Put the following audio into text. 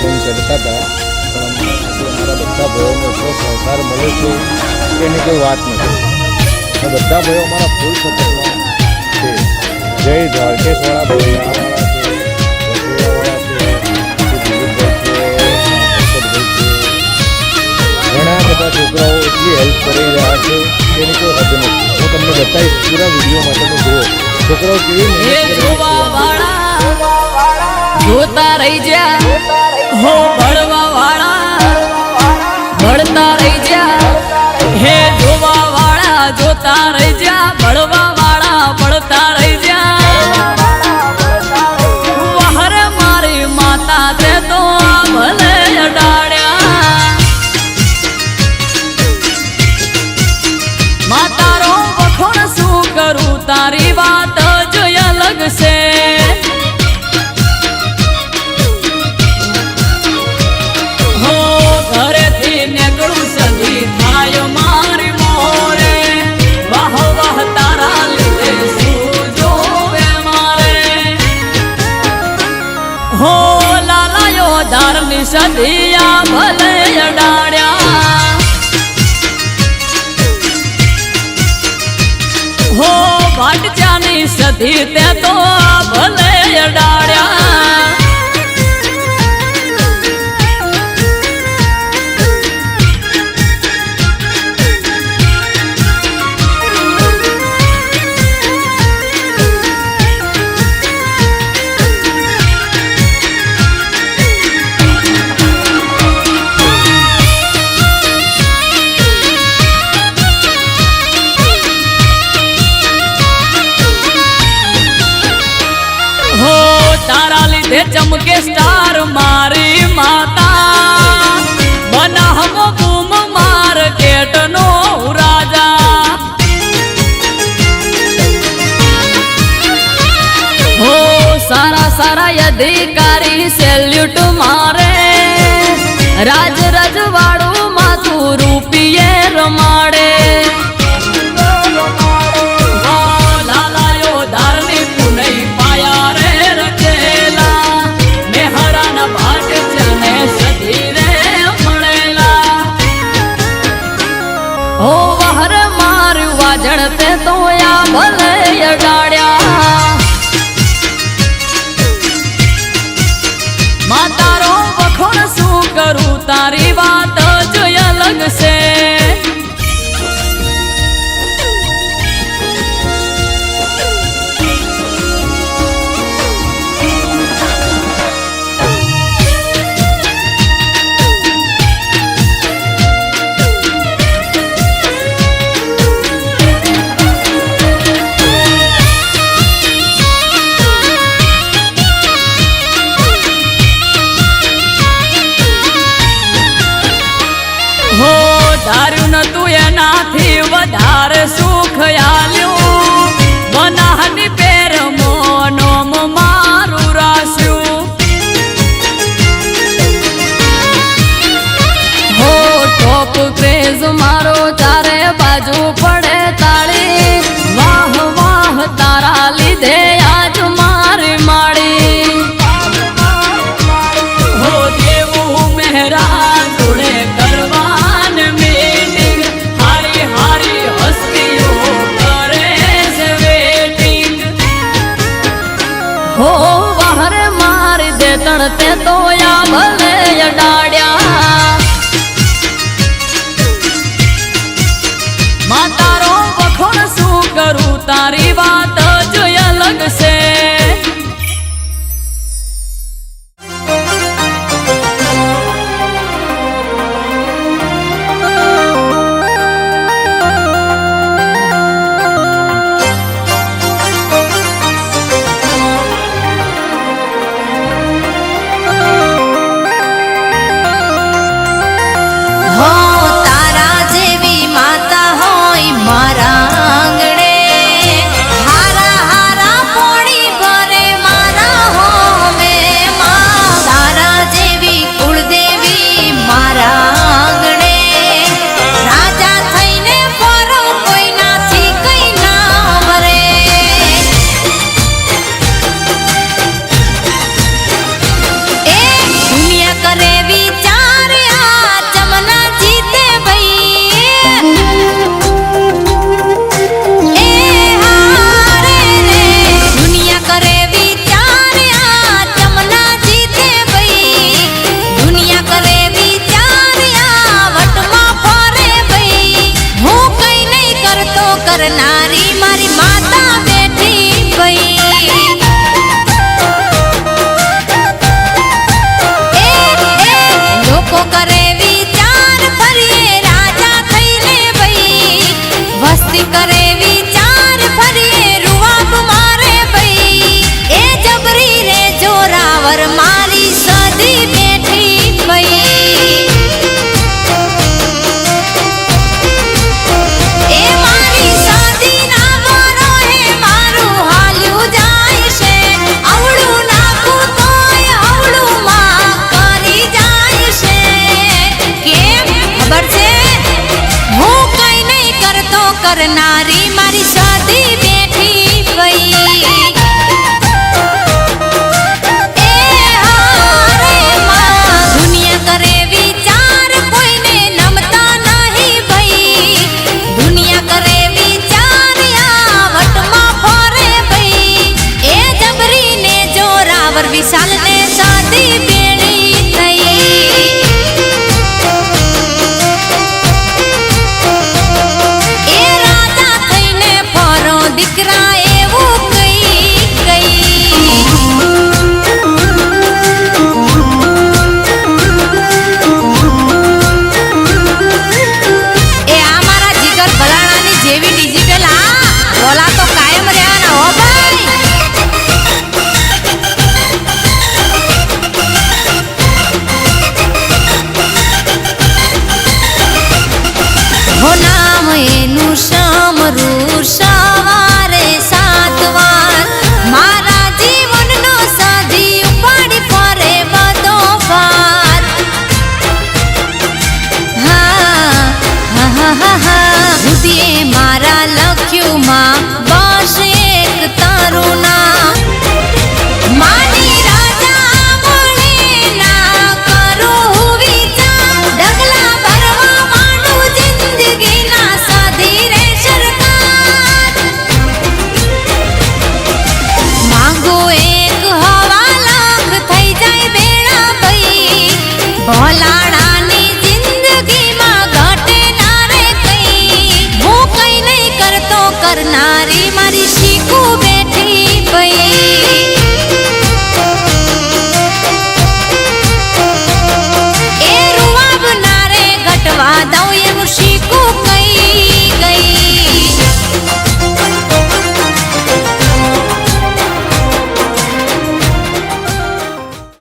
એમ કરતા હતા, પણ અમારા બધા ભાઈઓને એટલો સહકાર મળે છે કે એની કોઈ વાત નથી. અને બધા ભાઈઓ અમારા ફૂલ સપોર્ટમાં છે. જય દ્વારકેશવાળા ભોળિયાવાળા છે, રસોઈયાવાળા છે, દિલીપભાઈ છે, ઘણા બધા છોકરાઓ એટલી હેલ્પ કરી રહ્યા છે કે એની કોઈ હદ નથી. હું તમને બતાવીશ પૂરા વિડીયોમાં, તમે જુઓ છોકરાઓ કેવી મહેનત કરી જોતા રહી જા હો ભણવા વાળા, ભણતા રહી જા હે જોવા વાળા, જોતા રહી જા ભણવા વાળા, ભણતા રહી જા. વહર મારી માતા તે તો ભલે અડાડ્યા, માતારો વખોણ શું કરું, તારી વાત જ અલગ છે. સદિયા ભલે અડાડ્યા હો, ભાટજાની સદી તે તો ભલે અડાડ્યા. ચમકે સ્ટાર મારી માતા, બનાહમો બૂમ માર્કેટ નો રાજા. હો સારા સારા અધિકારી સેલ્યુટ મારે, રાજ રજવાડું માથું રૂપિયે રમાડે. જણતે તો યા ભલે અડાડ્યા, માતારો વખોણ શું કરું, તારી વાત જ અલગ છે. ધાર્યું નતું એનાથી વધારે સુખ આલ્યું, બનાહની પેર મોનોમ મારું રાસ્યું. હો ટોપ ક્રેઝ મારો ચારે બાજુ પડે તાળી, વાહ વાહ તારા લીધે આજ મારી માળી. હો દેવું મહેરા જોડે કરવા હો, વહર મારી દે તણતે તો યા ભલે અડાડ્યા, માતારો વખોણ શું કરું, તારી વાત જ અલગ છે. તારા જેવી માતા હોય મારા આંગણે, વિશાલને